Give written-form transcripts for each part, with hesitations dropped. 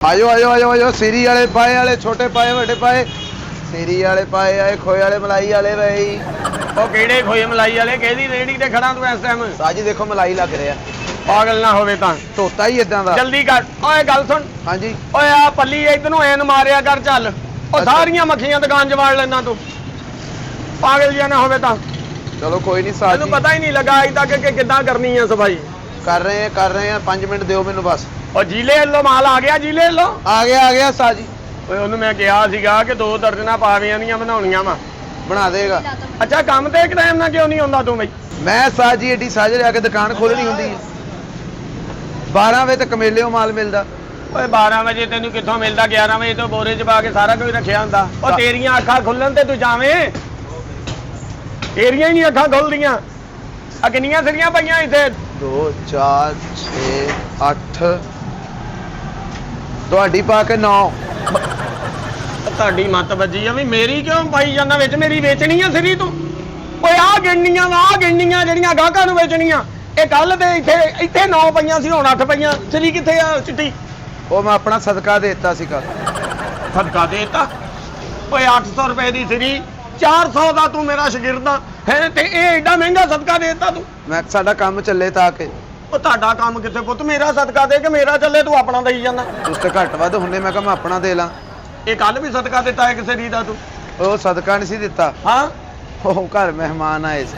आजो आजो आजो आजो सीरी वाले पाए वाले छोटे पाए बड़े पाए सीरी वाले पाए आए खोए वाले मलाई वाले भाई ਉਹ ਕਿਹੜੇ ਖੋਏ ਮਲਾਈ ਵਾਲੇ ਕਿਹਦੀ ਰੇੜੀ ਤੇ ਖੜਾ ਤੂੰ ਇਸ ਟਾਈਮ साजी देखो मलाई लग रहा ਪਾਗਲ ਨਾ ਹੋਵੇ ਤਾਂ धोता ही इदा का ਜਲਦੀ ਕਰ ਓਏ ਗੱਲ ਸੁਣ हाँ जी ਓਏ ਆ ਪੱਲੀ ਇਧਰ ਨੂੰ ਐਨ ਮਾਰਿਆ ਕਰ ਚੱਲ ਉਹ ਸਾਰੀਆਂ ਮੱਖੀਆਂ ਦੁਕਾਨ ਚ ਵਾੜ ਲੈਣਾ ਤੂੰ ਪਾਗਲ ਜਿਹਾ ਨਾ ਹੋਵੇ ਤਾਂ चलो कोई नहीं ਤੈਨੂੰ साजी ਪਤਾ ਹੀ ਨਹੀਂ ਲੱਗਾ ਅਜੇ ਤੱਕ ਕਿ ਕਿੱਦਾਂ ਕਰਨੀ ਆ ਸਫਾਈ कर रहे हैं 5 मिनट दो मैनू बस ਉਹ ਜੀਲੇ ਵੱਲੋਂ ਮਾਲ ਆ ਗਿਆ ਜੀਲੇ ਵੱਲੋਂ आ गया साजी ਓਏ ਉਹਨੂੰ ਮੈਂ ਕਿਹਾ ਸੀਗਾ ਕਿ 2 ਦਰਜਨਾਂ ਪਾਵੀਆਂ ਦੀਆਂ ਬਣਾਉਣੀਆਂ ਵਾ बना देगा ਅੱਛਾ ਕੰਮ ਤੇ ਇੱਕ ਟਾਈਮ ਨਾਲ ਕਿਉਂ ਨਹੀਂ ਆਉਂਦਾ ਤੂੰ ਬਈ मैं साजी एडी साजे जाके दुकान खोलनी होंगी 12 बजे तक मेले माल मिलता ਓਏ 12 ਵਜੇ ਤੈਨੂੰ ਕਿੱਥੋਂ ਮਿਲਦਾ 11 ਵਜੇ ਤੋਂ ਬੋਰੇ 'ਚ ਪਾ ਕੇ ਸਾਰਾ ਕੁਝ ਰੱਖਿਆ ਹੁੰਦਾ ਉਹ ਤੇਰੀਆਂ ਅੱਖਾਂ ਖੁੱਲਣ ਤੇ ਤੂੰ ਜਾਵੇਂ ਤੇਰੀਆਂ ਹੀ ਨਹੀਂ ਅੱਖਾਂ ਖੁੱਲਦੀਆਂ ਆ ਕਿੰਨੀਆਂ ਸਿਰੀਆਂ ਪਈਆਂ ਇੱਥੇ 2 4 6 8 ਤੁਹਾਡੀ ਪਾ ਕੇ 9 ਤੁਹਾਡੀ ਮੱਤ ਵੱਜੀ ਆ ਵੀ ਮੇਰੀ ਕਿਉਂ ਪਾਈ ਜਾਂਦਾ ਵਿੱਚ ਮੇਰੀ ਵੇਚਣੀ ਆ ਸਿਰੀ ਤੂੰ ਓਏ ਆ ਗਿਣਨੀਆਂ ਜਿਹੜੀਆਂ ਗਾਹਕਾਂ ਨੂੰ ਵੇਚਣੀਆਂ ਇਹ ਕੱਲ ਤੇ ਇੱਥੇ 9 ਪਈਆਂ ਸੀ ਹੁਣ 8 ਪਈਆਂ ਸਿਰੀ ਕਿੱਥੇ ਆ ਚਿੱਟੀ ਉਹ ਮੈਂ ਆਪਣਾ ਸਦਕਾ ਦੇਤਾ ਸੀਗਾ ਸਦਕਾ ਦੇਤਾ ਓਏ 800 ਰੁਪਏ ਦੀ ਸਿਰੀ 400 ਦਾ ਤੂੰ ਮੇਰਾ ਸ਼ਾਗਿਰਦ ਆ ਹੈ ਤੇ ਇਹ ਐਡਾ ਮਹਿੰਗਾ ਸਦਕਾ ਦੇਤਾ ਤੂੰ ਮੈਂ ਸਾਡਾ ਕੰਮ ਚੱਲੇ ਤਾਂ ਕਿ ਉਹ ਤੁਹਾਡਾ ਕੰਮ ਕਿੱਥੇ ਪੁੱਤ ਮੇਰਾ ਸਦਕਾ ਦੇ ਕਿ ਮੇਰਾ ਚੱਲੇ ਤੂੰ ਆਪਣਾ ਦੇਈ ਜਾਂਦਾ ਉਸ ਤੇ ਘੱਟ ਵੱਧ ਹੁੰਨੇ ਮੈਂ ਕਿਹਾ ਮੈਂ ਆਪਣਾ ਦੇ ਲਾਂ ਇਹ ਕੱਲ ਵੀ ਸਦਕਾ ਦਿੱਤਾ ਹੈ ਕਿਸੇ ਦੀ ਦਾ ਤੂੰ ਉਹ ਸਦਕਾ ਨਹੀਂ ਸੀ ਦਿੱਤਾ ਹਾਂ ਉਹ ਘਰ ਮਹਿਮਾਨ ਆਏ ਸੀ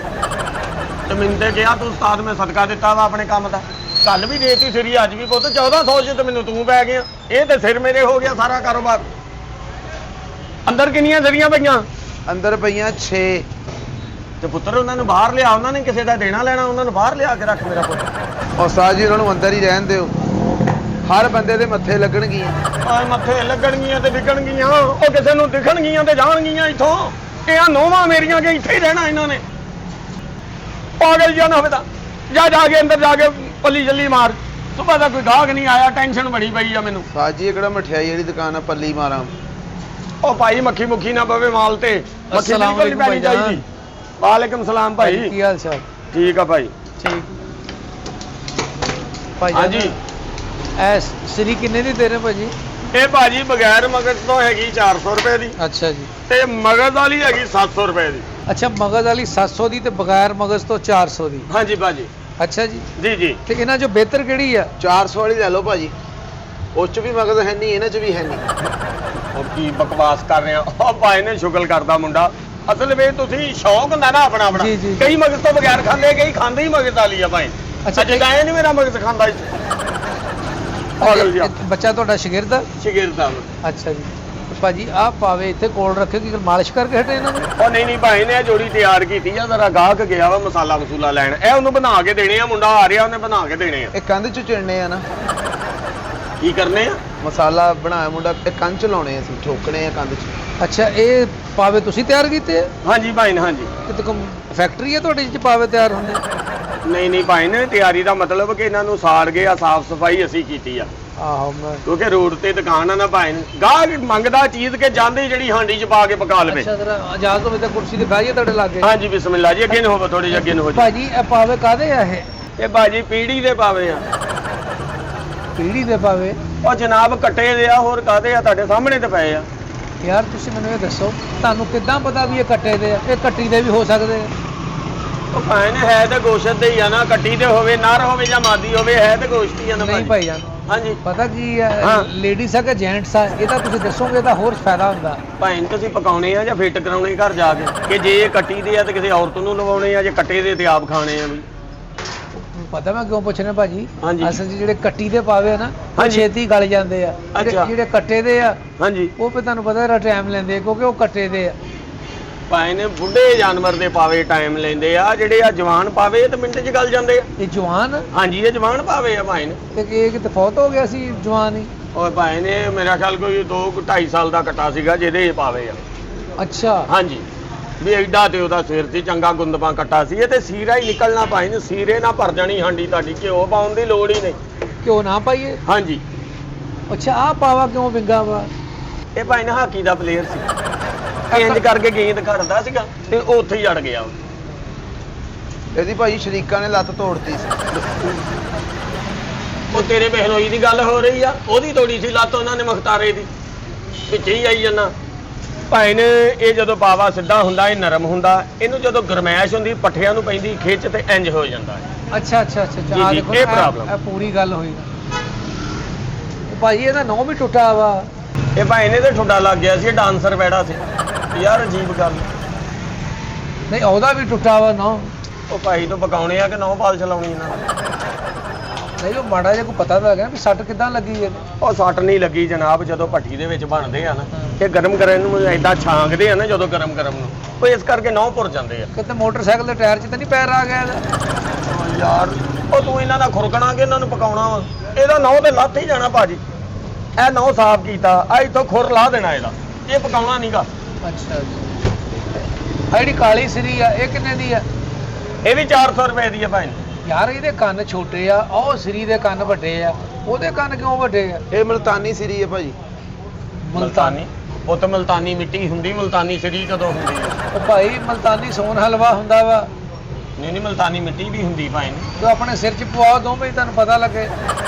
ਤੇ ਮੈਨੂੰ ਤੇ ਕਿਹਾ ਤੂੰ ਉਸਤਾਦ ਮੈਂ ਸਦਕਾ ਦਿੱਤਾ ਵਾ ਆਪਣੇ ਕੰਮ ਦਾ ਕੱਲ ਵੀ ਦੇਤੀ ਸਿਰੀ ਅੱਜ ਵੀ ਪੁੱਤ 1400 ਚ ਤੇ ਮੈਨੂੰ ਤੂੰ ਪੈ ਗਿਆ ਇਹ ਤੇ ਸਿਰ ਮੇਰੇ ਹੋ ਗਿਆ ਸਾਰਾ ਕਾਰੋਬਾਰ ਅੰਦਰ ਕਿੰਨੀਆਂ ਸਿਰੀਆਂ ਪਈਆਂ ਅੰਦਰ ਪਈਆਂ 6 ਤੇ ਪੁੱਤਰ ਉਹਨਾਂ ਨੂੰ ਬਾਹਰ ਲਿਆ ਉਹਨਾਂ ਨੇ ਕਿਸੇ ਦਾ ਦੇਣਾ ਲੈਣਾ ਉਹਨਾਂ ਨੂੰ ਬਾਹਰ ਲਿਆ ਕੇ ਰੱਖ ਮੇਰਾ ਪੁੱਤ ਔਰ ਸਾਜ ਜੀ ਉਹਨਾਂ ਨੂੰ ਅੰਦਰ ਹੀ ਰਹਿਣ ਦਿਓ ਹਰ ਬੰਦੇ ਦੇ ਮੱਥੇ ਲੱਗਣਗੀਆਂ ਆਏ ਮੱਥੇ ਲੱਗਣਗੀਆਂ ਤੇ ਵਿਕਣਗੀਆਂ ਉਹ ਕਿਸੇ ਨੂੰ ਦਿਖਣਗੀਆਂ ਤੇ ਜਾਣਗੀਆਂ ਇੱਥੋਂ ਇਹ ਆ ਨੋਵਾਂ ਮੇਰੀਆਂ ਕਿ ਇੱਥੇ ਹੀ ਰਹਿਣਾ ਇਹਨਾਂ ਨੇ ਪਾਗਲ ਜਿਹਾ ਨਾ ਹੋਵੇ ਤਾਂ ਜਾ ਕੇ ਅੰਦਰ ਜਾ ਕੇ ਪੱਲੀ ਜੱਲੀ ਮਾਰ ਸੁਬਹ ਦਾ ਕੋਈ ਗਾਹਕ ਨਹੀਂ ਆਇਆ ਟੈਨਸ਼ਨ ਬੜੀ ਪਈ ਆ ਮੈਨੂੰ ਸਾਜ ਜੀ ਇਹ ਕਿਹੜਾ ਮਠਿਆਈ ਜਿਹੜੀ ਦੁਕਾਨ ਆ ਪੱਲੀ ਮਾਰਾਂ ਉਹ ਭਾਈ ਮੱਖੀ ਮੁੱਖੀ ਨਾ ਪਵੇ ਮਾਲ ਤੇ ਮੱਖੀ ਬਿਲਕੁਲ ਨਹੀਂ ਪੈਣੀ ਚਾਹੀਦੀ ਵਾਲੇਕਮ ਸਲਾਮ ਭਾਈ ਕੀ ਹਾਲ ਚਾਲ ਠੀਕ ਆ ਭਾਈ ਠੀਕ ਭਾਈ ਹਾਂਜੀ ਐ ਸਰੀ ਕਿੰਨੇ ਦੀ ਦੇ ਰਹੇ ਭਾਜੀ ਇਹ ਭਾਜੀ ਬਗੈਰ ਮਗਜ਼ ਤੋਂ ਹੈਗੀ 400 ਰੁਪਏ ਦੀ ਅੱਛਾ ਜੀ ਤੇ ਮਗਜ਼ ਵਾਲੀ ਹੈਗੀ 700 ਰੁਪਏ ਦੀ ਅੱਛਾ ਮਗਜ਼ ਵਾਲੀ 700 ਦੀ ਤੇ ਬਗੈਰ ਮਗਜ਼ ਤੋਂ 400 ਦੀ ਹਾਂਜੀ ਭਾਜੀ ਅੱਛਾ ਜੀ ਜੀ ਜੀ ਤੇ ਇਹਨਾਂ ਚੋਂ ਬਿਹਤਰ ਕਿਹੜੀ ਆ 400 ਵਾਲੀ ਲੈ ਲਓ ਭਾਜੀ ਉਸ ਚ ਵੀ ਮਗਜ਼ ਹੈ ਨਹੀਂ ਇਹਨਾਂ ਚ ਵੀ ਹੈ ਨਹੀਂ ਉਹ ਕੀ ਬਕਵਾਸ ਕਰ ਰਹੇ ਆ ਉਹ ਭਾਈ ਨੇ ਸ਼ੁਗਲ ਕਰਦਾ ਮੁੰਡਾ ਅਸਲ ਵਿੱਚ ਤੁਸੀਂ ਸ਼ੌਕ ਹੁੰਦਾ ਨਾ ਆਪਣਾ ਆਪਣਾ ਜੀ, ਜੀ। ਕਈ ਮਗਜ਼ ਤੋਂ ਬਗੈਰ ਖਾਂਦੇ ਕਈ ਖਾਂਦੇ ਹੀ ਮਗਜ਼ ਵਾਲੀ ਆ ਭਾਈ ਅੱਛਾ, ਅੱਜ ਗਾਇਆ ਨਹੀਂ ਮੇਰਾ ਮਗਜ਼ ਖਾਂਦਾ ਇਸ ਪਾਗਲ ਜਿਹਾ ਇਹ ਬੱਚਾ ਤੁਹਾਡਾ ਸ਼ਾਗਿਰਦ ਆ ਸ਼ਗਿਰਦ ਦਾ ਅੱਛਾ ਜੀ ਤੇ ਭਾਜੀ ਆਹ ਪਾਵੇ ਇੱਥੇ ਕੋਲ ਰੱਖਿਓ ਕਿ ਮਾਲਿਸ਼ ਕਰਕੇ ਹਟੇ ਇਹਨਾਂ ਨੂੰ ਉਹ ਨਹੀਂ ਭਾਈ ਨੇ ਇਹ ਜੋੜੀ ਤਿਆਰ ਕੀਤੀ ਆ ਜ਼ਰਾ ਗਾਹਕ ਗਿਆ ਵਾ ਮਸਾਲਾ ਮਸੂਲਾ ਲੈਣ ਇਹ ਉਹਨੂੰ ਬਣਾ ਕੇ ਦੇਣੇ ਆ ਮੁੰਡਾ ਆ ਰਿਹਾ ਉਹਨੇ ਬਣਾ ਕੇ ਦੇਣੇ ਆ ਇਹ ਕੰਧ ਚ ਚਿਣਨੇ ਆ ਨਾ ਕੀ ਕਰਨੇ ਆ ਮਸਾਲਾ ਬਣਾਇਆ ਮੁੰਡਾ ਇਹ ਕੰਧ ਚ ਲਾਉਣੇ ਅਸੀਂ ਠੋਕਣੇ ਆ ਕੰਧ ਚ ਅੱਛਾ ਇਹ ਪਾਵੇ ਤੁਸੀਂ ਤਿਆਰ ਕੀਤੇ ਆ ਹਾਂਜੀ ਭਾਈ ਨੇ ਹਾਂਜੀ ਕਿਤੇ ਕੋਈ ਫੈਕਟਰੀ ਹੈ ਤੁਹਾਡੀ ਜਿੱਥੇ ਪਾਵੇ ਤਿਆਰ ਹੁੰਦੇ ਨਹੀਂ ਭਾਈ ਨੇ ਤਿਆਰੀ ਦਾ ਮਤਲਬ ਕਿ ਇਹਨਾਂ ਨੂੰ ਸਾੜ ਕੇ ਆ ਸਾਫ ਸਫਾਈ ਅਸੀਂ ਕੀਤੀ ਆ ਆਹੋ ਮੈਂ ਕਿਉਂਕਿ ਰੋਡ ਤੇ ਦੁਕਾਨ ਆ ਨਾ ਭਾਈ ਨੇ ਗਾਹਕ ਮੰਗਦਾ ਚੀਜ਼ ਕੇ ਜਾਂਦੀ ਜਿਹੜੀ ਹਾਂਡੀ ਚ ਪਾ ਕੇ ਪਕਾ ਲਵੇ ਅੱਛਾ ਜਰਾ ਇਜਾਜ਼ਤ ਹੋਵੇ ਤਾਂ ਕੁਰਸੀ ਤੇ ਬਹਿ ਜਾਈਏ ਤੁਹਾਡੇ ਲਾਗੇ ਹਾਂਜੀ ਬਿਸਮਿਲ੍ਲਾ ਜੀ ਅੱਗੇ ਨੂੰ ਹੋਵੇ ਥੋੜੀ ਜਿਹੀ ਅੱਗੇ ਨੂੰ ਹੋ ਜੀ ਭਾਜੀ ਇਹ ਪਾਵੇ ਕਾਦੇ ਆ ਇਹ ਭਾਜੀ ਪੀੜੀ ਦੇ ਪਾਵੇ ਆ ਪੀੜੀ ਦੇ ਪਾਵੇ ਉਹ ਜਨਾਬ ਕੱਟੇ ਦੇ ਆ ਹੋਰ ਕਾਦੇ ਆ ਤੁਹਾਡੇ ਸਾਹਮਣੇ ਤੇ ਪਏ ਆ ਯਾਰ ਤੁਸੀਂ ਮੈਨੂੰ ਇਹ ਦੱਸੋ ਤੁਹਾਨੂੰ ਕਿੱਦਾਂ ਪਤਾ ਵੀ ਇਹ ਕੱਟੇ ਦੇ ਆ ਇਹ ਕੱਟੀ ਦੇ ਵੀ ਹੋ ਸਕਦੇ ਆ ਉਹ ਭਾਈ ਨੇ ਹੈ ਤੇ ਗੋਸ਼ਤ ਦੇ ਹੀ ਆ ਨਾ ਕੱਟੀ ਦੇ ਹੋਵੇ ਨਰ ਹੋਵੇ ਜਾਂ ਮਾਦੀ ਹੋਵੇ ਹੈ ਤੇ ਗੋਸ਼ਤ ਹੀ ਆ ਨਾ ਨਹੀਂ ਭਾਈ ਜਾਨ ਹਾਂਜੀ ਪਤਾ ਕੀ ਆ ਹਾਂ। ਲੇਡੀਜ਼ ਆ ਕਿ ਜੈਂਟਸ ਆ ਇਹ ਤਾਂ ਤੁਸੀਂ ਦੱਸੋਗੇ ਤਾਂ ਹੋਰ ਫਾਇਦਾ ਹੁੰਦਾ ਭਾਈ ਨੂੰ ਤੁਸੀਂ ਪਕਾਉਣੇ ਆ ਜਾਂ ਫਿੱਟ ਕਰਾਉਣੇ ਘਰ ਜਾ ਕੇ ਕਿ ਜੇ ਇਹ ਕੱਟੀ ਦੇ ਆ ਤੇ ਕਿਸੇ ਔਰਤ ਨੂੰ ਲਵਾਉਣੇ ਆ ਜੇ ਕੱਟੇ ਦੇ ਤੇ ਆਪ ਖਾਣੇ ਆ ਵੀ ਪਤਾ ਮੈਂ ਕਿਉਂ ਪੁੱਛ ਰਿਹਾ ਭਾਜੀ ਹਾਂਜੀ। ਅਸਲ 'ਚ ਜਿਹੜੇ ਕੱਟੀ ਦੇ ਪਾਵੇ ਆ ਨਾ ਉਹ ਹਾਂਜੀ। ਛੇਤੀ ਗਲ ਜਾਂਦੇ ਆ ਅੱਛਾ। ਜਿਹੜੇ ਕੱਟੇ ਦੇ ਆ ਹਾਂਜੀ ਉਹ ਫਿਰ ਤੁਹਾਨੂੰ ਪਤਾ ਇਹਦਾ ਟਾਈਮ ਲੈਂਦੇ ਆ ਕਿਉਂਕਿ ਉਹ ਕੱਟੇ ਦੇ ਆ ਭਾਈ ਨੇ ਬੁੱਢੇ ਜਾਨਵਰ ਦੇ ਪਾਵੇ ਟਾਈਮ ਲੈਂਦੇ ਆ ਜਿਹੜੇ ਆ ਜਵਾਨ ਪਾਵੇ ਇਹ ਤਾਂ ਮਿੰਟ 'ਚ ਗਲ ਜਾਂਦੇ ਆ ਇਹ ਜਵਾਨ ਹਾਂਜੀ ਇਹ ਜਵਾਨ ਪਾਵੇ ਆ ਭਾਈ ਨੇ ਤੇ ਇਹ ਕਿਤੇ ਫੌਤ ਹੋ ਗਿਆ ਸੀ ਜਵਾਨ ਹੀ ਓਏ ਭਾਈ ਨੇ ਮੇਰਾ ਖਿਆਲ ਕੋਈ 2-2.5 ਸਾਲ ਦਾ ਕੱਟਾ ਸੀਗਾ ਜਿਹਦੇ ਇਹ ਪਾਵੇ ਆ ਅੱਛਾ ਹਾਂਜੀ ਵੀ ਐਡਾ ਤੇ ਉਹਦਾ ਸਿਰ ਸੀ ਚੰਗਾ ਗੁੰਦਪਾ ਕੱਟਾ ਸੀ ਇਹ ਤੇ ਸੀਰਾ ਹੀ ਨਿਕਲਣਾ ਭਾਈ ਨੇ ਸੀਰੇ ਨਾ ਭਰ ਜਾਣੀ ਹਾਂਡੀ ਤੁਹਾਡੀ ਘਿਓ ਪਾਉਣ ਦੀ ਲੋੜ ਹੀ ਨਹੀਂ ਕਿਉਂ ਨਾ ਪਾਈਏ ਹਾਂਜੀ ਅੱਛਾ ਆਹ ਪਾਵਾ ਕਿਉਂ ਵਿੰਗਾ ਵਾ ਇਹ ਭਾਈ ਨੇ ਹਾਕੀ ਦਾ ਪਲੇਅਰ ਸੀ ਇੰਜ ਕਰਕੇ ਗੇਂਦ ਘੜਦਾ ਸੀਗਾ ਤੇ ਉਹ ਉੱਥੇ ਹੀ ਅੜ ਗਿਆ ਇਹਦੀ ਭਾਈ ਸ਼ਰੀਕਾਂ ਨੇ ਲੱਤ ਤੋੜਤੀ ਸੀ ਉਹ ਤੇਰੇ ਬਹਿਨੋਈ ਦੀ ਗੱਲ ਹੋ ਰਹੀ ਆ, ਉਹਦੀ ਤੋੜੀ ਸੀ ਲੱਤ ਉਹਨਾਂ ਨੇ ਮੁਖਤਾਰੇ ਦੀ, ਪਿੱਛੇ ਹੀ ਆਈ ਜਾਂਦਾ। ਭਾਈ ਨੇ ਇਹ ਜਦੋਂ ਪਾਵਾ ਸਿੱਧਾ ਹੁੰਦਾ ਇਹ ਨਰਮ ਹੁੰਦਾ, ਇਹਨੂੰ ਜਦੋਂ ਗਰਮੈਸ਼ ਹੁੰਦੀ ਪੱਠਿਆਂ ਨੂੰ ਪੈਂਦੀ ਖਿੱਚ ਤੇ ਇੰਜ ਹੋ ਜਾਂਦਾ ਹੈ। ਅੱਛਾ ਅੱਛਾ ਅੱਛਾ ਜੀ, ਆਹ ਜੀ, ਦੇਖੋ ਇਹ ਨਾ, problem। ਇਹ ਪੂਰੀ ਗੱਲ ਹੋਈ ਭਾਜੀ ਇਹਦਾ ਨਹੁੰ ਵੀ ਟੁੱਟਾ ਵਾ। ਇਹ ਭਾਈ ਨੇ ਤੇ ਠੁੱਡਾ ਲੱਗ ਗਿਆ ਸੀ, ਇਹ ਡਾਂਸਰ ਬੈਠਾ ਸੀ ਯਾਰ, ਅਜੀਬ ਗੱਲ। ਨਹੀਂ ਉਹਦਾ ਵੀ ਟੁੱਟਾ ਵਾ ਨਹੁੰ। ਉਹ ਭਾਈ ਤੋਂ ਪਕਾਉਣੇ ਆ ਕਿ ਨੌ ਪਾਲ ਚਲਾਉਣੀ ਇਹਨਾਂ ਨੇ? ਨਹੀਂ ਉਹ ਮਾੜਾ ਜਿਹਾ ਕੋਈ ਪਤਾ ਤਾਂ ਹੈਗਾ ਵੀ ਸੱਟ ਕਿੱਦਾਂ ਲੱਗੀ ਇਹਦੇ। ਉਹ ਸੱਟ ਨਹੀਂ ਲੱਗੀ ਜਨਾਬ, ਜਦੋਂ ਭੱਠੀ ਦੇ ਵਿੱਚ ਬਣਦੇ ਆ ਨਾ ਕਿ ਗਰਮ ਕਰਨ ਨੂੰ ਐਦਾਂ ਛਾਂਗਦੇ ਆ ਨਾ ਜਦੋਂ ਗਰਮ ਨੂੰ, ਉਹ ਇਸ ਕਰਕੇ ਨੌ ਪੁਰ ਜਾਂਦੇ ਆ। ਕਿਤੇ ਮੋਟਰਸਾਈਕਲ ਦੇ ਟਾਇਰ 'ਚ ਤਾਂ ਨਹੀਂ ਪੈਰ ਆ ਗਿਆ ਇਹਦਾ? ਯਾਰ ਉਹ ਤੂੰ ਇਹਨਾਂ ਦਾ ਖੁਰਕਣਾ ਕਿ ਇਹਨਾਂ ਨੂੰ ਪਕਾਉਣਾ ਵਾ? ਇਹਦਾ ਨੌ ਤੇ ਲੱਥ ਹੀ ਜਾਣਾ ਭਾਜੀ। ਇਹ ਨੌ ਸਾਫ਼ ਕੀਤਾ, ਆ ਇੱਥੋਂ ਖੁਰ ਲਾ ਦੇਣਾ ਇਹਦਾ, ਇਹ ਪਕਾਉਣਾ ਨਹੀਂਗਾ। ਅੱਛਾ ਆ ਜਿਹੜੀ ਕਾਲੀ ਸਰੀ ਆ ਇਹ ਕਿੰਨੇ ਦੀ ਆ? ਇਹ ਵੀ 400 ਰੁਪਏ ਦੀ ਆ ਭਾਈ। ਯਾਰ ਇਹਦੇ ਕੰਨ ਛੋਟੇ ਆ, ਉਹ ਸਰੀ ਦੇ ਕੰਨ ਵੱਡੇ ਆ, ਉਹਦੇ ਕੰਨ ਕਿਉਂ ਵੱਡੇ ਆ? ਇਹ ਮਲਤਾਨੀ ਸਿਰੀ ਹੈ ਭਾਜੀ। ਮਲਤਾਨੀ? ਉਹ ਤਾਂ ਮਲਤਾਨੀ ਮਿੱਟੀ ਹੁੰਦੀ, ਮਲਤਾਨੀ ਸਰੀ ਕਦੋਂ ਹੁੰਦੀ ਆ? ਉਹ ਭਾਈ ਮਲਤਾਨੀ ਸੋਨ ਹਲਵਾ ਹੁੰਦਾ ਵਾ। ਨਹੀਂ ਮਲਤਾਨੀ ਮਿੱਟੀ ਵੀ ਹੁੰਦੀ ਭਾਈ। ਤੂੰ ਆਪਣੇ ਸਿਰ 'ਚ ਪਵਾਓ ਦੋਵੇਂ ਹੀ ਤੁਹਾਨੂੰ ਪਤਾ ਲੱਗੇ।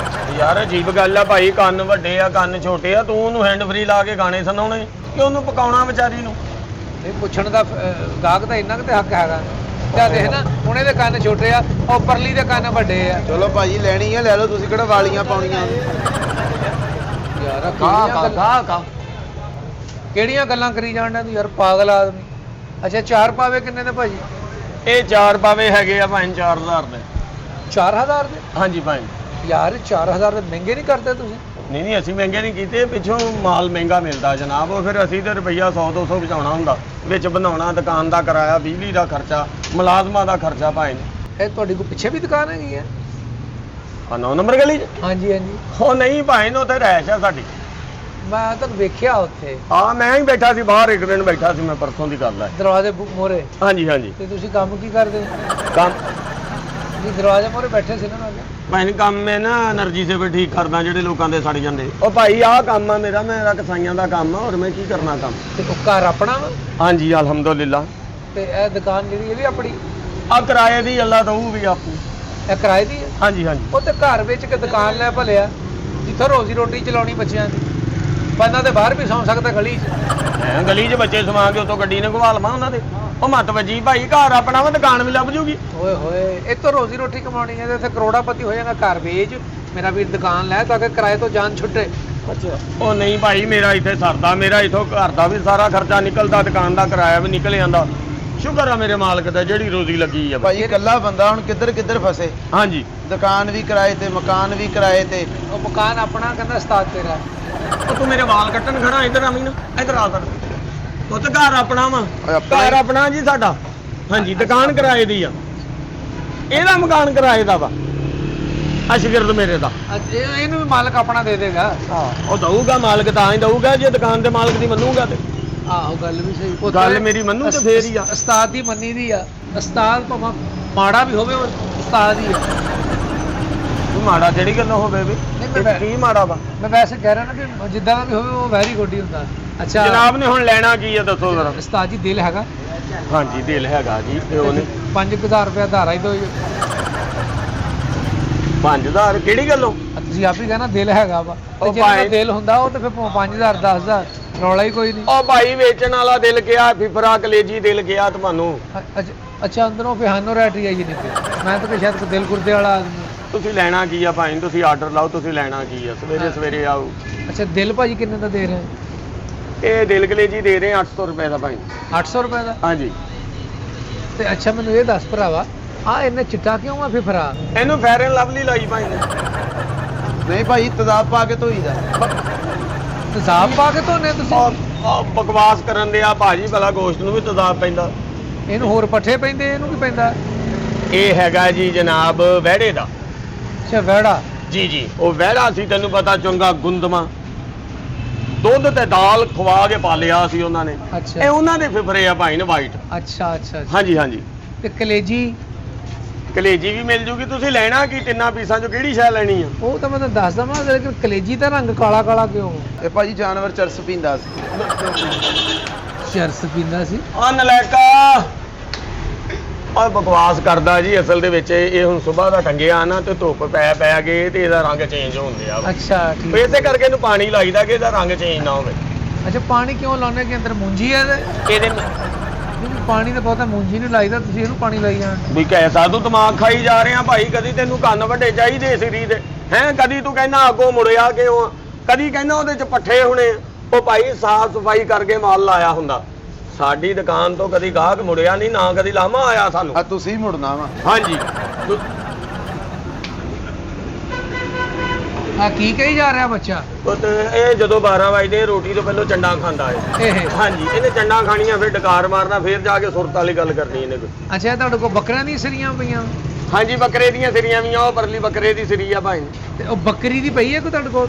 ਯਾਰ ਅਜੀਬ ਗੱਲ ਆ ਭਾਈ, ਕੰਨ ਵੱਡੇ ਆ ਕੰਨ ਛੋਟੇ ਆ, ਤੂੰ ਉਹਨੂੰ ਹੈਂਡ ਫਰੀ ਲਾ ਕੇ ਗਾਣੇ ਸੁਣਾਉਣੇ ਕਿ ਉਹਨੂੰ ਪਕਾਉਣਾ ਵਿਚਾਰੀ ਨੂੰ? ਇਹ ਪੁੱਛਣ ਦਾ ਗਾਹਕ ਦਾ ਇੰਨਾ ਕੁ ਤੇ ਹੱਕ ਹੈਗਾ। ਜਾਂ ਦੇਖ ਨਾ ਹੁਣ ਇਹਦੇ ਕੰਨ ਛੋਟੇ ਆ, ਉਹ ਪਰਲੀ ਦੇ ਕੰਨ ਵੱਡੇ ਆ। ਚਲੋ ਭਾਜੀ ਲੈਣੀ ਹੈ ਲੈ ਲਓ, ਤੁਸੀਂ ਕਿਹੜਾ ਵਾਲੀਆਂ ਪਾਉਣੀਆਂ? ਯਾਰ ਕਿਹੜੀਆਂ ਗੱਲਾਂ ਕਰੀ ਜਾਣਦਾ ਤੂੰ ਯਾਰ, ਪਾਗਲ ਆਦਮੀ। ਅੱਛਾ 4 ਪਾਵੇ ਕਿੰਨੇ ਦੇ ਭਾਜੀ? ਇਹ 4 ਪਾਵੇ ਹੈਗੇ ਆ ਭਾਈ 4000 ਦੇ। 4000 ਦੇ? ਹਾਂਜੀ ਭਾਈ। ਯਾਰ 4000 ਦੇ ਮਹਿੰਗੇ ਨਹੀਂ ਕਰਦੇ ਤੁਸੀਂ? ਨਹੀਂ ਅਸੀਂ ਮਹਿੰਗੇ ਨਹੀਂ ਕੀਤੇ, ਪਿੱਛੋਂ ਮਾਲ ਮਹਿੰਗਾ ਮਿਲਦਾ ਜਨਾਬ, ਉਹ ਫਿਰ ਅਸੀਂ ਤੇ ਰੁਪਈਆ 100-200 ਬਚਾਉਣਾ ਹੁੰਦਾ, ਵਿੱਚ ਬਣਾਉਣਾ, ਦੁਕਾਨ ਦਾ ਕਿਰਾਇਆ, ਬਿਜਲੀ ਦਾ ਖਰਚਾ, ਮੁਲਾਜ਼ਮਾਂ ਦਾ ਖਰਚਾ ਭਾਈ ਨੇ। ਇਹ ਤੁਹਾਡੀ ਕੋਈ ਪਿੱਛੇ ਵੀ ਦੁਕਾਨ ਹੈਗੀ ਹੈ? ਆ 9 ਨੰਬਰ ਗਲੀ 'ਚ? ਹਾਂਜੀ ਹਾਂਜੀ। ਉਹ ਨਹੀਂ ਭਾਈ ਨੇ, ਉੱਥੇ ਰਹਿਸ਼ ਆ ਸਾਡੀ। ਮੈਂ ਤੁਹਾਨੂੰ ਵੇਖਿਆ ਉੱਥੇ। ਹਾਂ ਮੈਂ ਹੀ ਬੈਠਾ ਸੀ ਬਾਹਰ, ਇੱਕ ਦਿਨ ਬੈਠਾ ਸੀ ਮੈਂ, ਪਰਸੋਂ ਦੀ ਗੱਲ ਹੈ। ਦਰਵਾਜ਼ੇ ਮੋਰੇ? ਹਾਂਜੀ ਹਾਂਜੀ। ਤੇ ਤੁਸੀਂ ਕੰਮ ਕੀ ਕਰਦੇ? ਕੰਮ ਤੁਸੀਂ ਦਰਵਾਜ਼ੇ ਮੋਰੇ ਬੈਠੇ ਸੀ ਨਾ? ਭਾਈ ਕੰਮ ਮੈਂ ਨਾ એનર્ਜੀ ਸੇ ਵੀ ਠੀਕ ਕਰਦਾ, ਜਿਹੜੇ ਲੋਕਾਂ ਦੇ ਸੜ ਜਾਂਦੇ। ਉਹ ਭਾਈ ਆਹ ਕੰਮ ਆ ਮੇਰਾ ਕਸਾਈਆਂ ਦਾ ਕੰਮ ਆ, ਹੋਰ ਮੈਂ ਕੀ ਕਰਨਾ ਕੰਮ। ਤੇ ਉਹ ਘਰ ਆਪਣਾ ਵਾ? ਹਾਂਜੀ ਅਲਹਮਦੁਲਿਲਾ। ਤੇ ਇਹ ਦੁਕਾਨ ਜਿਹੜੀ ਇਹ ਵੀ ਆਪਣੀ? ਆ ਕਿਰਾਏ ਦੀ ਅੱਲਾ ਦਊ ਵੀ ਆਪਣੀ। ਇਹ ਕਿਰਾਏ ਦੀ ਹੈ? ਹਾਂਜੀ ਹਾਂਜੀ। ਉਹ ਤੇ ਘਰ ਵਿੱਚ ਕਿ ਦੁਕਾਨ ਲੈ ਭਲਿਆ, ਜਿੱਥੋਂ ਰੋਜ਼ੀ ਰੋਟੀ ਚਲਾਉਣੀ ਬੱਚਿਆਂ ਦੀ। ਬੰਦਾ ਤੇ ਬਾਹਰ ਵੀ ਸੌਂ ਸਕਦਾ ਗਲੀ 'ਚ। ਗਲੀ 'ਚ ਬੱਚੇ ਸਮਾਂਗੇ, ਉਤੋਂ ਗੱਡੀ ਨੇ ਘਵਾਲ ਮਾ ਉਹਨਾਂ ਦੇ। ਉਹ ਮੱਤ ਵੱਜੀ ਭਾਈ, ਘਰ ਆਪਣਾ ਵਾ, ਦੁਕਾਨ ਵੀ ਲੱਭ ਜੂਗੀ। ਓਏ ਹੋਏ, ਇਹ ਤੋਂ ਰੋਜ਼ੀ ਰੋਟੀ ਕਮਾਉਣੀ ਹੈ ਤੇ ਇੱਥੇ ਕਰੋੜਾਪਤੀ ਹੋ ਜਾਏਗਾ। ਘਰ ਵੇਚ, ਮੇਰਾ ਵੀਰ ਦੁਕਾਨ ਲੈ ਤਾਂ ਕਿ ਕਿਰਾਏ ਤੋਂ ਜਾਨ ਛੁੱਟੇ। ਅੱਛਾ। ਉਹ ਨਹੀਂ ਭਾਈ ਮੇਰਾ ਇੱਥੇ ਸਰਦਾ, ਮੇਰਾ ਇਥੋਂ ਘਰ ਦਾ ਵੀ ਸਾਰਾ ਖਰਚਾ ਨਿਕਲਦਾ, ਦੁਕਾਨ ਦਾ ਕਿਰਾਇਆ ਵੀ ਨਿਕਲ ਜਾਂਦਾ। ਸ਼ੁਕਰ ਆ ਮੇਰੇ ਮਾਲਕ ਦਾ ਜਿਹੜੀ ਰੋਜ਼ੀ ਲੱਗੀ ਆ। ਭਾਜੀ ਇਕੱਲਾ ਬੰਦਾ ਹੁਣ ਕਿੱਧਰ ਫਸੇ। ਹਾਂਜੀ। ਦੁਕਾਨ ਵੀ ਕਿਰਾਏ ਤੇ, ਮਕਾਨ ਵੀ ਕਿਰਾਏ ਤੇ। ਉਹ ਮਕਾਨ ਆਪਣਾ ਕਹਿੰਦਾ ਉਸਤਾਦ ਤੇਰਾ। ਉਹ ਤੂੰ ਮੇਰੇ ਵਾਲ ਕੱਟਣ ਖੜਾ, ਇੱਧਰ ਆ ਮੈਨੂੰ, ਇੱਧਰ ਆ ਕਰ। ਉਹ ਤੇ ਘਰ ਆਪਣਾ ਵਾ, ਆਪਣਾ ਘਰ ਆਪਣਾ ਜੀ ਸਾਡਾ। ਹਾਂਜੀ ਦੁਕਾਨ ਕਿਰਾਏ ਦੀ ਆ, ਇਹਦਾ ਮਕਾਨ ਕਿਰਾਏ ਦਾ ਵਾ, ਅਸ਼ਗਿਰਦ ਮੇਰੇ ਦਾ। ਇਹਨੂੰ ਵੀ ਮਾਲਕ ਆਪਣਾ ਦੇ ਦੇਗਾ। ਉਹ ਦਊਗਾ, ਮਾਲਕ ਤਾਂ ਹੀ ਦਊਗਾ ਜੇ ਦੁਕਾਨ ਦੇ ਮਾਲਕ ਦੀ ਮੰਨੂਗਾ ਤੇ। ਆਹੋ ਗੱਲ ਵੀ ਸਹੀ। ਗੱਲ ਮੇਰੀ ਮੰਨੂ ਤੇ ਫੇਰ ਹੀ ਆ। ਉਸਤਾਦ ਦੀ ਮੰਨੀ ਦੀ ਆ। ਉਸਤਾਦ ਭਾਵੇਂ ਮਾੜਾ ਵੀ ਹੋਵੇ, ਉਹ ਉਸਤਾਦ ਹੀ ਆ। ਤੂੰ ਮਾੜਾ ਜਿਹੜੀ ਗੱਲੋਂ ਹੋਵੇ ਵੀ, ਕੀ ਮਾੜਾ ਵਾ? ਮੈਂ ਵੈਸੇ ਕਹਿ ਰਿਹਾ ਨਾ ਵੀ ਜਿੱਦਾਂ ਦਾ ਵੀ ਹੋਵੇ ਉਹ ਵੈਰੀ ਗੁੱਡ ਹੀ ਹੁੰਦਾ। ਅੱਛਾ ਜਨਾਬ ਨੇ ਹੁਣ ਲੈਣਾ ਕੀ ਆ ਦੱਸੋ ਜ਼ਰਾ। ਉਸਤਾਦ ਜੀ ਦਿਲ ਹੈਗਾ? ਹਾਂਜੀ ਦਿਲ ਹੈਗਾ ਜੀ। ਤੇ ਉਹਨੇ 5000 ਰੁਪਇਆ ਧਾਰਾ ਹੀ ਦੋ। 5000 ਕਿਹੜੀ ਗੱਲੋਂ? ਤੁਸੀਂ ਆਪ ਹੀ ਕਹਿਣਾ ਦਿਲ ਹੈਗਾ ਵਾ। ਉਹ ਜੇ ਮੇਰਾ ਭਾਈ- ਦਿਲ ਹੁੰਦਾ ਉਹ ਤੇ ਫਿਰ 5000 10000 ਰੌਲਾ ਹੀ ਕੋਈ ਨਹੀਂ। ਉਹ ਭਾਈ ਵੇਚਣ ਵਾਲਾ ਦਿਲ ਗਿਆ, ਫਿਫਰਾ ਕਲੇਜੀ ਦਿਲ ਗਿਆ ਤੁਹਾਨੂੰ। ਅੱਛਾ ਅੰਦਰੋਂ ਫਿਹਾਨੋ ਰੈਟਰੀ ਆਈ ਨਹੀਂ। ਮੈਂ ਤਾਂ ਕਿ ਸ਼ਾਇਦ ਕੋਈ ਦਿਲ ਗੁਰਦੇ ਵਾਲਾ ਆਦਮੀ। ਤੁਸੀਂ ਲੈਣਾ ਕੀ ਆ ਭਾਈ? ਤੁਸੀਂ ਆਰਡਰ ਲਾਓ, ਤੁਸੀਂ ਲੈਣਾ ਕੀ ਆ? ਸਵੇਰੇ ਆਓ। ਅੱਛਾ ਦਿਲ ਭਾਜੀ ਕਿੰਨੇ ਦਾ ਦੇ ਰਹੇ? ਇਹ ਦਿਲ ਕਲੇਜੀ ਦੇ ਰਹੇ 800 ਰੁਪਏ ਦਾ ਭਾਈ। 800 ਰੁਪਏ ਦਾ? ਹਾਂਜੀ। ਤੇ ਅੱਛਾ ਮੈਨੂੰ ਇਹ ਦੱਸ ਭਰਾਵਾ, ਆ ਇਹਨੇ ਚਿੱਟਾ ਕਿਉਂ ਆ ਫਿਫਰਾ? ਇਹਨੂੰ ਫੇਅਰ ਐਂਡ ਲਵਲੀ ਲਾਈ ਭਾਈ ਨੇ। ਨਹੀਂ ਭਾਈ ਤੇਜ਼ਾਬ ਪਾ ਕੇ ਧੋਈਦਾ। ਤੇਜ਼ਾਬ ਪਾ ਕੇ ਧੋਨੇ ਤੁਸੀਂ? ਆਹ ਬਕਵਾਸ ਕਰਨ ਦੇ ਆ ਭਾਜੀ, ਭਲਾ ਗੋਸ਼ਤ ਨੂੰ ਵੀ ਤੇਜ਼ਾਬ ਪੈਂਦਾ। ਇਹਨੂੰ ਹੋਰ ਪੱਠੇ ਪੈਂਦੇ, ਇਹਨੂੰ ਕੀ ਪੈਂਦਾ? ਇਹ ਹੈਗਾ ਜੀ ਜਨਾਬ ਵਹਿੜੇ ਦਾ। ਅੱਛਾ ਵਹਿੜਾ? ਜੀ ਜੀ, ਉਹ ਵਹਿੜਾ ਸੀ, ਤੈਨੂੰ ਪਤਾ, ਚੰਗਾ ਗੁੰਦਮਾ ਦੁੱਧ ਤੇ ਦਾਲ ਖਵਾ ਕੇ ਪਾਲਿਆ ਸੀ ਉਹਨਾਂ ਨੇ। ਅੱਛਾ ਇਹ ਉਹਨਾਂ ਦੇ ਫਿਫਰੇ ਆ ਭਾਈ ਨੇ ਵਾਈਟ। ਅੱਛਾ। ਹਾਂਜੀ ਹਾਂਜੀ। ਤੇ ਕਲੇਜੀ? ਕਲੇਜੀ ਵੀ ਮਿਲ ਜੂਗੀ। ਤੁਸੀਂ ਲੈਣਾ ਕੀ? ਤਿੰਨਾਂ ਪੀਸਾਂ ਚੋਂ ਕਿਹੜੀ ਸ਼ੈ ਲੈਣੀ ਆ? ਉਹ ਤਾਂ ਮੈਂ ਤੁਹਾਨੂੰ ਦੱਸ ਦਵਾਂ, ਲੇਕਿਨ ਕਲੇਜੀ ਦਾ ਰੰਗ ਕਾਲਾ ਕਾਲਾ ਕਿਉਂ? ਇਹ ਭਾਜੀ ਜਾਨਵਰ ਚਰਸ ਪੀਂਦਾ ਸੀ। ਚਰਸ ਪੀਂਦਾ ਸੀ? ਆ ਨਲਾਇਕਾ ਆ ਬਕਵਾਸ ਕਰਦਾ ਜੀ। ਅਸਲ ਦੇ ਵਿੱਚ ਇਹ ਹੁਣ ਸਵੇਰ ਦਾ ਟੰਗਿਆ ਨਾ ਤੇ ਧੁੱਪ ਪੈ ਗਏ ਤੇ ਇਹਦਾ ਰੰਗ ਚੇਂਜ ਹੁੰਦੇ ਆ। ਅੱਛਾ ਠੀਕ ਇਸੇ ਕਰਕੇ ਇਹਨੂੰ ਪਾਣੀ ਲਾਈਦਾ ਕਿ ਇਹਦਾ ਰੰਗ ਚੇਂਜ ਨਾ ਹੋਵੇ। ਅੱਛਾ ਪਾਣੀ ਕਿਉਂ ਲਾਉਣੇ ਕਿ ਅੰਦਰ ਮੂੰਜੀ ਹੈ ਇਹਦੇ ਪਾਣੀ ਤਾਂ ਬਹੁਤਾ ਮੂੰਜੀ ਨਹੀਂ ਲਾਈਦਾ, ਤੁਸੀਂ ਇਹਨੂੰ ਪਾਣੀ ਲਾਈ ਜਾਂਦੇ। ਵੀ ਕੈ ਸਾਧੂ ਦਿਮਾਗ ਖਾਈ ਜਾ ਰਹੇ ਆ ਭਾਈ। ਕਦੀ ਤੈਨੂੰ ਕੰਨ ਵੱਡੇ ਚਾਹੀਦੇ ਸਿਰੀ ਦੇ ਹੈ, ਕਦੀ ਤੂੰ ਕਹਿੰਦਾ ਅੱਗੋਂ ਮੁੜਿਆ ਕਿਉਂ, ਕਦੀ ਕਹਿੰਦਾ ਉਹਦੇ ਚ ਪੱਠੇ ਹੋਣੇ। ਉਹ ਭਾਈ ਸਾਫ ਸਫਾਈ ਕਰਕੇ ਮਾਲ ਲਾਇਆ ਹੁੰਦਾ। ਸਾਡੀ ਦੁਕਾਨ ਤੋਂ ਕਦੀ ਗਾਹਕ ਮੁੜਿਆ ਨਹੀਂ, ਨਾ ਕਦੀ ਲਾਮਾ ਆਇਆ ਸਾਨੂੰ। ਆ ਤੁਸੀਂ ਮੁੜਨਾ ਵਾ। ਹਾਂਜੀ ਆ ਕੀ ਕਹੀ ਜਾ ਰਿਹਾ ਬੱਚਾ? ਪੁੱਤ ਇਹ ਜਦੋਂ 12 ਵਜੇ ਰੋਟੀ ਤੋਂ ਪਹਿਲਾਂ ਚੰਡਾ ਖਾਂਦਾ ਹੈ। ਇਹ ਹਾਂਜੀ ਇਹਨੇ ਚੰਡਾ ਖਾਣੀਆਂ, ਫਿਰ ਡਕਾਰ ਮਾਰਨਾ, ਫਿਰ ਜਾ ਕੇ ਸੁਰਤ ਵਾਲੀ ਗੱਲ ਕਰਨੀ ਇਹਨੇ ਕੋਈ। ਅੱਛਾ ਤੁਹਾਡੇ ਕੋਲ ਬੱਕਰਿਆਂ ਦੀਆਂ ਸਰੀਆਂ ਪਈਆਂ? ਹਾਂਜੀ ਬੱਕਰੇ ਦੀਆਂ ਸਿਰੀਆਂ ਵੀ ਆ, ਉਹ ਪਰਲੀ ਬੱਕਰੇ ਦੀ ਸਿਰੀ ਆ ਭਾਈ। ਤੇ ਉਹ ਬੱਕਰੀ ਦੀ ਪਈ ਹੈ ਕੋਈ ਤੁਹਾਡੇ ਕੋਲ?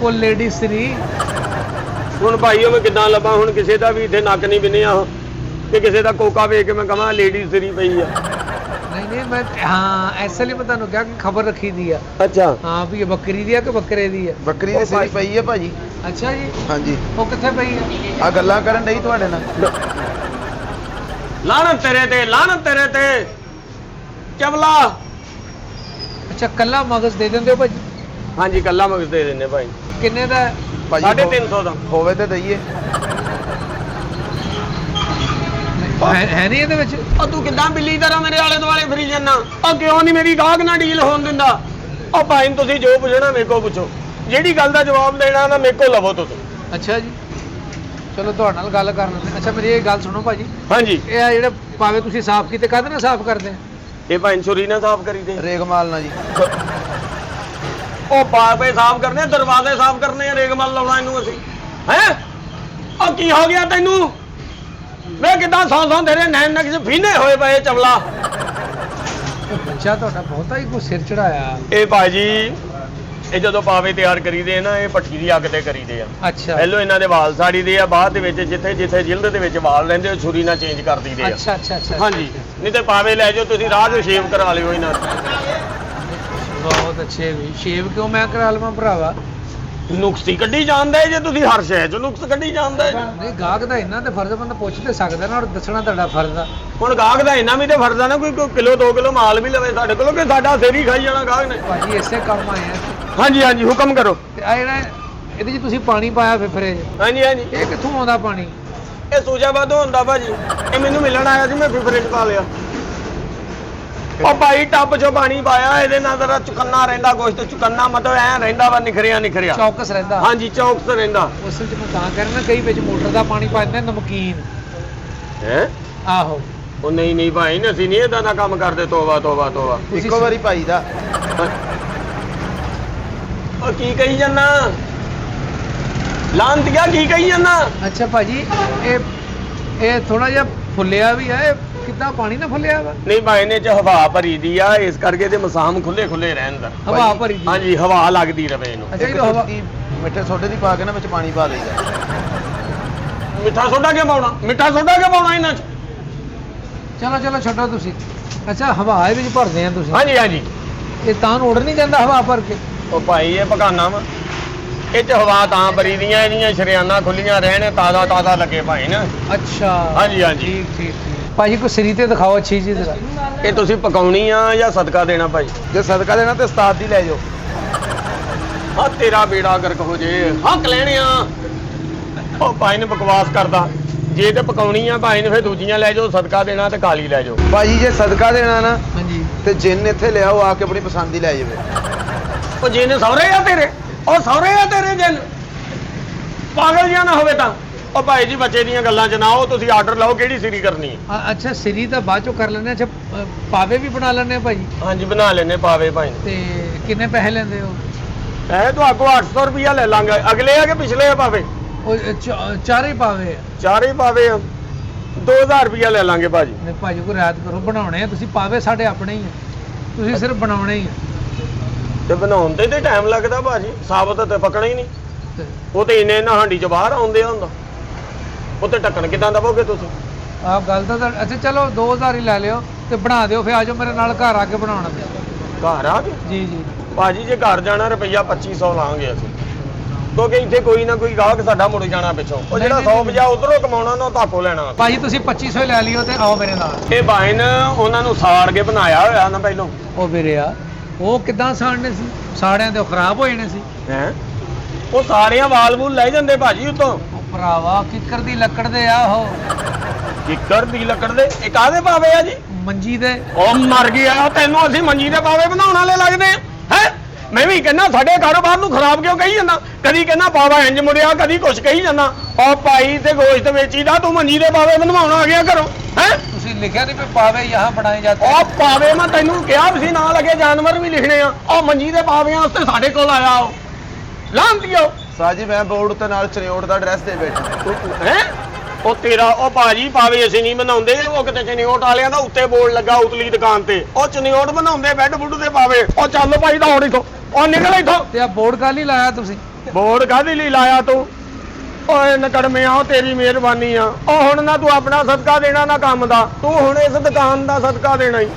ਉਹ ਲੇਡੀ ਸਰੀ? ਹੁਣ ਭਾਈ ਉਹ ਮੈਂ ਕਿੱਦਾਂ ਲੱਭਾਂ? ਹੁਣ ਕਿਸੇ ਦਾ ਵੀ ਇੱਥੇ ਨੱਕ ਨਹੀਂ ਬਿੰਨਿਆ ਕਿ ਕਿਸੇ ਦਾ ਕੋਕਾ ਵੇਖ ਕੇ ਮੈਂ ਕਹਾਂ ਲੇਡੀ ਸਿਰੀ ਪਈ ਆ। ਨਹੀਂ ਮੈਂ ਹਾਂ ਇਸ ਲਈ ਮੈਂ ਤੁਹਾਨੂੰ ਕਿਹਾ ਕਿ ਖਬਰ ਰੱਖੀ ਦੀ ਆ। ਅੱਛਾ ਹਾਂ ਵੀ ਇਹ ਬੱਕਰੀ ਦੀ ਆ ਕਿ ਬੱਕਰੇ ਦੀ ਆ? ਬੱਕਰੀ ਦੀ ਸਿਰੀ ਪਈ ਹੈ ਭਾਜੀ। ਅੱਛਾ ਜੀ ਹਾਂਜੀ ਉਹ ਕਿੱਥੇ ਪਈ ਹੈ? ਆ ਗੱਲਾਂ ਕਰਨ ਡਈ ਤੁਹਾਡੇ ਨਾਲ। ਲਾਹਨਤ ਤੇਰੇ ਤੇ, ਲਾਹਨਤ ਤੇਰੇ ਤੇ ਚਵਲਾ। ਅੱਛਾ ਕੱਲਾ ਮਗਜ਼ ਦੇ ਦਿੰਦੇ ਹੋ ਭਾਜੀ? ਹਾਂਜੀ ਕੱਲਾ ਮਗਜ਼ ਦੇ ਦਿੰਨੇ ਭਾਈ। ਕਿੰਨੇ ਦਾ? ਭਾਜੀ 350 ਦਾ ਹੋਵੇ ਤੇ ਦਈਏ। ਹੈ ਨਹੀਂ ਇਹਦੇ ਵਿੱਚ? ਉਹ ਤੂੰ ਕਿੱਦਾਂ ਬਿੱਲੀ ਤਰ੍ਹਾਂ ਮੇਰੇ ਆਲੇ ਦੁਆਲੇ ਫਿਰੀ ਜਾਂਦਾ? ਉਹ ਕਿਉਂ ਨਹੀਂ ਮੇਰੀ ਗਾਹਕ ਨਾਲ ਡੀਲ ਹੋਣ ਦਿੰਦਾ? ਉਹ ਭਾਈ ਤੁਸੀਂ ਜੋ ਪੁੱਛਣਾ ਮੇਰੇ ਕੋਲ ਪੁੱਛੋ, ਜਿਹੜੀ ਗੱਲ ਦਾ ਜਵਾਬ ਦੇਣਾ ਨਾ ਮੇਰੇ ਕੋਲ ਲਵੋ ਤੁਸੀਂ। ਅੱਛਾ ਜੀ ਚਲੋ ਤੁਹਾਡੇ ਨਾਲ ਗੱਲ ਕਰ ਲੈਂਦੇ। ਅੱਛਾ ਮੇਰੀ ਇਹ ਗੱਲ ਸੁਣੋ ਭਾਜੀ, ਹਾਂਜੀ ਇਹ ਆ ਜਿਹੜੇ ਪਾਵੇ ਤੁਸੀਂ ਸਾਫ਼ ਕੀਤੇ ਕਾਹਦੇ ਨਾਲ ਸਾਫ਼ ਕਰਦੇ ਆ? ਇਹ ਭਾਈ ਛੁਰੀ ਨਾਲ ਸਾਫ਼ ਕਰੀਦੇ। ਰੇਗਮਾਲ ਨਾਲ ਜੀ। ਉਹ ਪਾਵੇ ਸਾਫ਼ ਕਰਨੇ, ਦਰਵਾਜ਼ੇ ਸਾਫ਼ ਕਰਨੇ, ਰੇਗਮਲ ਲਾਉਣਾ ਇਹਨੂੰ ਅਸੀਂ ਹੈ। ਉਹ ਕੀ ਹੋ ਗਿਆ ਤੈਨੂੰ? ਮੈਂ ਕਿੱਦਾਂ ਸੌਂ ਤੇਰੇ ਨੈਣ ਨਕਸ਼ ਫੀਨੇ ਹੋਏ ਪਏ ਚਵਲਾ। ਬੱਚਾ ਤੁਹਾਡਾ ਬਹੁਤਾ ਹੀ ਕੋਈ ਸਿਰ ਚੜਾਇਆ। ਇਹ ਭਾਜੀ ਇਹ ਜਦੋਂ ਪਾਵੇ ਤਿਆਰ ਕਰੀਦੇ ਨਾ, ਇਹ ਭੱਠੀ ਦੀ ਅੱਗ ਤੇ ਕਰੀਦੇ ਆ। ਅੱਛਾ ਪਹਿਲੋਂ ਇਹਨਾਂ ਦੇ ਵਾਲ ਸਾੜੀਦੇ ਆ, ਬਾਅਦ ਦੇ ਵਿੱਚ ਜਿੱਥੇ ਜਿੱਥੇ ਜਿਲਦ ਦੇ ਵਿੱਚ ਵਾਲ ਰਹਿੰਦੇ ਉਹ ਛੁਰੀ ਨਾਲ ਚੇਂਜ ਕਰ ਦਈਦੇ ਆ। ਅੱਛਾ ਅੱਛਾ ਅੱਛਾ ਹਾਂਜੀ ਨਹੀਂ ਤੇ ਪਾਵੇ ਲੈ ਜਾਓ ਤੁਸੀਂ, ਰਾਹ 'ਚ ਸ਼ੇਵ ਕਰਾ ਲਿਓ ਇਹਨਾਂ ਨੂੰ। ਬਹੁਤ ਅੱਛੇ ਵੀ ਸ਼ੇਵ ਕਿਉਂ ਮੈਂ ਕਰਾ ਲਵਾਂ ਭਰਾਵਾ? ਨੁਕਸੀ ਕੱਢੀ ਜਾਂਦਾ ਜੇ ਤੁਸੀਂ ਹਰ ਸ਼ੈ 'ਚ ਨੁਕਸ ਕੱਢੀ ਜਾਂਦਾ ਜੇ। ਨਹੀਂ ਗਾਹਕ ਦਾ ਇੰਨਾ ਤੇ ਫਰਜ਼ ਬੰਦਾ ਪੁੱਛ ਤੇ ਸਕਦਾ ਨਾ, ਔਰ ਦੱਸਣਾ ਤੁਹਾਡਾ ਫਰਜ਼ ਆ। ਹੁਣ ਗਾਹਕ ਦਾ ਇੰਨਾ ਵੀ ਤੇ ਫਰਜ਼ ਆ ਨਾ, ਕੋਈ ਕਿਲੋ 2 ਕਿਲੋ ਮਾਲ ਵੀ ਲਵੇ ਸਾਡੇ ਕੋਲੋਂ, ਕਿ ਸਾਡਾ ਸਿਰ ਹੀ ਖਾਈ ਜਾਣਾ ਗਾਹਕ ਨੇ। ਭਾਜੀ ਇਸੇ ਕੰਮ ਆਏ ਆ। ਹਾਂਜੀ ਹਾਂਜੀ ਹੁਕਮ ਕਰੋ। ਤੇ ਆ ਜਿਹੜਾ ਇਹਦੇ 'ਚ ਤੁਸੀਂ ਪਾਣੀ ਪਾਇਆ ਫਿਫਰੇ 'ਚ, ਹਾਂਜੀ ਹਾਂਜੀ ਇਹ ਕਿੱਥੋਂ ਆਉਂਦਾ ਪਾਣੀ? ਇਹ ਸੂਜਾਬਾਦ ਹੁੰਦਾ ਭਾਜੀ। ਇਹ ਮੈਨੂੰ ਮਿਲਣ ਆਇਆ ਸੀ, ਮੈਂ ਫਿਫਰੇ 'ਚ ਪਾ ਲਿਆ। ਉਹ ਭਾਈ ਟੱਬ 'ਚੋਂ ਪਾਣੀ ਪਾਇਆ, ਇਹਦੇ ਨਾਲ ਜ਼ਰਾ ਚੁਕੰਨਾ ਰਹਿੰਦਾ, ਗੋਸ਼ਤ ਚੁਕੰਨਾ ਮਤਲਬ ਐ ਰਹਿੰਦਾ ਵਾ, ਨਿਖਰਿਆ ਚੌਕਸ ਰਹਿੰਦਾ। ਹਾਂਜੀ ਚੌਕਸ ਰਹਿੰਦਾ। ਉਸ ਵਿੱਚ ਮੈਂ ਤਾਂ ਕਰਨਾ ਕਈ ਵਿੱਚ ਮੋਟਰ ਦਾ ਪਾਣੀ ਪਾ ਦਿੰਦੇ ਨਮਕੀਨ। ਹੈ ਆਹੋ ਉਹ ਨਹੀਂ ਭਾਈ ਅਸੀਂ ਨਹੀਂ ਏਦਾਂ ਦਾ ਕੰਮ ਕਰਦੇ। ਤੋਬਾ ਤੋਬਾ ਤੋਬਾ। ਇੱਕੋ ਵਾਰੀ ਭਾਈ ਦਾ। ਉਹ ਕੀ ਕਹੀ ਜਾਂਦਾ ਲਾਂਤੀਆ, ਕੀ ਕਹੀ ਜਾਂਦਾ? ਅੱਛਾ ਭਾਜੀ ਇਹ ਥੋੜਾ ਜਿਹਾ ਫੁੱਲਿਆ ਵੀ ਆ, ਇਹ ਕਿੱਦਾਂ ਪਾਣੀ ਨਾ ਫੁੱਲਿਆ ਵਾ? ਨਹੀਂ ਭਾਈ ਨੇ ਚ ਹਵਾ ਭਰੀ ਦੀ ਆ, ਇਸ ਕਰਕੇ ਤੇ ਮਸਾਮ ਖੁੱਲੇ ਰਹਿਣ ਦਾ। ਹਵਾ ਭਰੀ ਦੀ? ਹਾਂਜੀ ਹਵਾ ਲੱਗਦੀ ਰਵੇ ਇਹਨੂੰ। ਅੱਛਾ ਇੱਕ ਇਹ ਹਵਾ ਚੁਟਕੀ ਮਿੱਠੇ ਸੋਡੇ ਦੀ ਪਾ ਕੇ ਨਾ ਵਿੱਚ ਪਾਣੀ ਪਾ ਦੇਈਦਾ। ਮਿੱਠਾ ਸੋਡਾ ਕਿਉਂ ਪਾਉਣਾ? ਮਿੱਠਾ ਸੋਡਾ ਕਿਉਂ ਪਾਉਣਾ ਇਹਨਾਂ 'ਚ? ਚਲੋ ਛੱਡੋ ਤੁਸੀਂ। ਅੱਛਾ ਹਵਾ ਵਿੱਚ ਭਰਦੇ ਆ ਤੁਸੀਂ? ਹਾਂਜੀ ਹਾਂਜੀ ਇਹ ਤਾਂ ਉੜ ਨਹੀਂ ਜਾਂਦਾ ਹਵਾ ਭਰ ਕੇ? ਉਹ ਭਾਈ ਇਹ ਪਕਾਨਾ ਵਾ, ਇਹ ਚ ਹਵਾ ਤਾਂ ਭਰੀ ਦੀਆਂ, ਇਹਦੀਆਂ ਸ਼ਰਿਆਨਾ ਖੁੱਲੀਆਂ ਰਹਿਣ, ਤਾਜ਼ਾ ਲੱਗੇ ਭਾਈ ਨਾ। ਅੱਛਾ ਹਾਂਜੀ ਹਾਂਜੀ ਠੀਕ ਭਾਜੀ ਕੋਈ ਸਰੀ ਤੇ ਦਿਖਾਓ ਅੱਛੀ ਚੀਜ਼ ਦਾ। ਇਹ ਤੁਸੀਂ ਪਕਾਉਣੀ ਆ ਜਾਂ ਸਦਕਾ ਦੇਣਾ ਭਾਈ? ਜੇ ਸਦਕਾ ਦੇਣਾ ਤੇ ਉਸਤਾਦ ਦੀ ਲੈ ਜਾਓ। ਹਾਂ ਤੇਰਾ ਬੇੜਾ ਗਰਕ ਹੋ ਜੇ, ਹੱਕ ਲੈਣੇ ਆ। ਉਹ ਭਾਈ ਨੇ ਬਕਵਾਸ ਕਰਦਾ। ਜੇ ਤੇ ਪਕਾਉਣੀ ਆ ਭਾਈ ਨੇ ਫਿਰ ਦੂਜੀਆਂ ਲੈ ਜਾਓ, ਸਦਕਾ ਦੇਣਾ ਤੇ ਕਾਲੀ ਲੈ ਜਾਓ। ਭਾਜੀ ਜੇ ਸਦਕਾ ਦੇਣਾ ਨਾ ਹਾਂਜੀ ਤੇ ਜਿੰਨ ਇੱਥੇ ਲਿਆਓ, ਆ ਕੇ ਆਪਣੀ ਪਸੰਦ ਦੀ ਲੈ ਜਾਵੇ। ਉਹ ਜੇ ਨੇ ਸਹੁਰੇ ਆ ਤੇਰੇ, ਉਹ ਸਹੁਰੇ ਆ ਤੇਰੇ ਜਿੰਨ, ਪਾਗਲ ਜਿਹਾ ਨਾ ਹੋਵੇ ਤਾਂ। ਉਹ ਭਾਈ ਜੀ ਬੱਚੇ ਦੀਆਂ ਗੱਲਾਂ 'ਚ ਨਾ ਆਓ, ਤੁਸੀਂ ਆਰਡਰ ਲਓ ਕਿਹੜੀ ਸਿਰੀ ਕਰਨੀ ਹੈ। ਅੱਛਾ ਸਰੀ ਤਾਂ ਬਾਅਦ ਚੋਂ ਕਰ ਲੈਣੇ। ਅੱਛਾ ਪਾਵੇ ਵੀ ਬਣਾ ਲੈਣੇ ਭਾਜੀ? ਹਾਂਜੀ ਬਣਾ ਲੈਨੇ ਪਾਵੇ ਭਾਈ। ਤੇ ਕਿੰਨੇ ਪੈਸੇ ਲੈਂਦੇ ਹੋ? ਇਹ ਤੁਹਾਡੇ 800 ਰੁਪਇਆ ਲੈ ਲਾਂਗੇ। ਅਗਲੇ ਆ ਕਿ ਪਿਛਲੇ ਆ ਪਾਵੇ? ਉਹ ਚਾਰੇ ਪਾਵੇ ਆ? ਚਾਰੇ ਪਾਵੇ ਆ, 2000 ਰੁਪਇਆ ਲੈ ਲਾਂਗੇ ਭਾਜੀ। ਨਹੀਂ ਭਾਜੀ ਕੋਈ ਰਾਤ ਕਰੋ, ਬਣਾਉਣੇ ਆ ਤੁਸੀਂ ਪਾਵੇ ਸਾਡੇ ਆਪਣੇ ਹੀ ਆ, ਤੁਸੀਂ ਸਿਰਫ ਬਣਾਉਣੇ ਹੀ ਆ। ਤੇ ਬਣਾਉਣ ਤੇ ਟਾਈਮ ਲੱਗਦਾ ਭਾਜੀ, ਸਾਬਤ ਤੇ ਪਕਣਾ ਹੀ ਨਹੀਂ। ਤੇ ਉਹ ਤੇ ਇੰਨੇ ਹਾਂਡੀ 'ਚ ਬਾਹਰ ਆਉਂਦੇ ਹੁੰਦਾ, ਉੱਤੇ ਢੱਕਣ ਕਿੱਦਾਂ ਦਵੋਗੇ ਤੁਸੀਂ? ਆਹ ਗੱਲ ਤਾਂ ਅੱਛਾ ਚਲੋ 2000 ਹੀ ਲੈ ਲਿਓ ਤੇ ਬਣਾ ਦਿਓ। ਫਿਰ ਆਜੋ ਮੇਰੇ ਨਾਲ ਘਰ ਆ ਕੇ ਬਣਾਉਣਾ। ਘਰ ਆ ਕੇ? ਜੀ ਭਾਜੀ ਜੇ ਘਰ ਜਾਣਾ ਰੁਪਈਆ 2500 ਲਾਂਗੇ ਅਸੀਂ। ਕਿਉਂਕਿ ਇੱਥੇ ਕੋਈ ਨਾ ਕੋਈ ਗਾਹਕ ਸਾਡਾ ਮੁੜ ਜਾਣਾ ਪਿੱਛੋਂ। ਉਹ ਜਿਹੜਾ 150 ਉਧਰੋਂ ਕਮਾਉਣਾ ਨਾ ਧਾਕੋ ਲੈਣਾ। ਭਾਜੀ ਤੁਸੀਂ 2500 ਹੀ ਲੈ ਲਿਓ ਤੇ ਆਓ ਮੇਰੇ ਨਾਲ। ਇਹ ਬਾਇਨ ਉਹਨਾਂ ਨੂੰ ਸਾੜ ਕੇ ਬਣਾਇਆ ਹੋਇਆ ਨਾ ਪਹਿਲੋਂ। ਉਹ ਵੀਰੇ ਆ ਉਹ ਕਿੱਦਾਂ ਸਾੜਨੇ ਸੀ? ਸਾੜਿਆਂ ਤੇ ਉਹ ਖਰਾਬ ਹੋ ਜਾਣੇ ਸੀ। ਹੈ ਉਹ ਸਾਰਿਆਂ ਵਾਲ ਵੂਲ ਲੈ ਜਾਂਦੇ ਭਾਜੀ ਉਤੋਂ। ਉਹ ਭਰਾਵਾ ਕਿੱਕਰ ਦੀ ਲੱਕੜ ਦੇ ਆ ਉਹ। ਕਿੱਕਰ ਦੀ ਲੱਕੜ ਦੇ ਇਹ ਕਾਹਦੇ ਪਾਵੇ ਆ ਜੀ? ਮੰਜੀ ਦੇ। ਉਹ ਮਰ ਗਿਆ ਤੈਨੂੰ ਅਸੀਂ ਮੰਜੀ ਦੇ ਪਾਵੇ ਬਣਾਉਣ ਵਾਲੇ ਲੱਗਦੇ ਆ ਹੈ। ਮੈਂ ਵੀ ਕਹਿੰਦਾ ਸਾਡੇ ਕਾਰੋਬਾਰ ਨੂੰ ਖਰਾਬ ਕਿਉਂ ਕਹੀ ਜਾਂਦਾ? ਕਦੀ ਕਹਿੰਦਾ ਪਾਵਾ ਇੰਜ ਮੁੜਿਆ, ਕਦੀ ਕੁਛ ਕਹੀ ਜਾਂਦਾ। ਉਹ ਭਾਈ ਤੇ ਗੋਸ਼ਤ ਵੇਚੀਦਾ, ਤੂੰ ਮੰਜੀ ਦੇ ਪਾਵੇ ਬਣਵਾਉਣ ਆ ਗਿਆ ਘਰੋਂ ਹੈ। ਤੁਸੀਂ ਲਿਖਿਆ ਨਹੀਂ ਵੀ ਪਾਵੇ ਯਹਾਂ ਬਣਾਏ ਜਾਂਦੇ। ਉਹ ਪਾਵੇ ਮੈਂ ਤੈਨੂੰ ਕਿਹਾ ਵੀ ਸੀ ਨਾਲ ਲੱਗੇ ਜਾਨਵਰ ਵੀ ਲਿਖਣੇ ਆ। ਉਹ ਮੰਜੀ ਦੇ ਪਾਵਿਆਂ ਵਾਸਤੇ ਸਾਡੇ ਕੋਲ ਆਇਆ ਉਹ ਲਾਂਦੀਓ। ਸਾਜੀ ਮੈਂ ਬੋਰਡ ਉੱਤੇ ਨਾਲ ਚਨਿਓਟ ਦਾ ਐਡਰੈਸ ਦੇ ਬੈਠਾ ਹੈ ਉਹ ਤੇਰਾ ਉਹ ਭਾਜੀ ਪਾਵੇ ਅਸੀਂ ਨਹੀਂ ਬਣਾਉਂਦੇ। ਉਹ ਕਿਤੇ ਚਨਿਓਟ ਵਾਲਿਆਂ ਦਾ ਉੱਤੇ ਬੋਰਡ ਲੱਗਾ ਉਤਲੀ ਦੁਕਾਨ ਤੇ। ਉਹ ਚਨਿਓਟ ਬਣਾਉਂਦੇ ਬੈੱਡ ਬੁੱਡ ਦੇ ਪਾਵੇ। ਉਹ ਚੱਲ ਭਾਈ ਦੌੜ ਇੱਥੋਂ, ਉਹ ਨਿਕਲ ਇੱਥੋਂ। ਤੇ ਆ ਬੋਰਡ ਕਾਹਲੀ ਲਾਇਆ ਤੁਸੀਂ? ਬੋਰਡ ਕਾਹਦੇ ਲਈ ਲਾਇਆ ਤੂੰ? ਓਏ ਨਕੜਮਿਆ ਉਹ ਤੇਰੀ ਮਿਹਰਬਾਨੀ ਆ। ਉਹ ਹੁਣ ਨਾ ਤੂੰ ਆਪਣਾ ਸਦਕਾ ਦੇਣਾ ਨਾ ਕੰਮ ਦਾ, ਤੂੰ ਹੁਣ ਇਸ ਦੁਕਾਨ ਦਾ ਸਦਕਾ ਦੇਣਾ ਹੀ।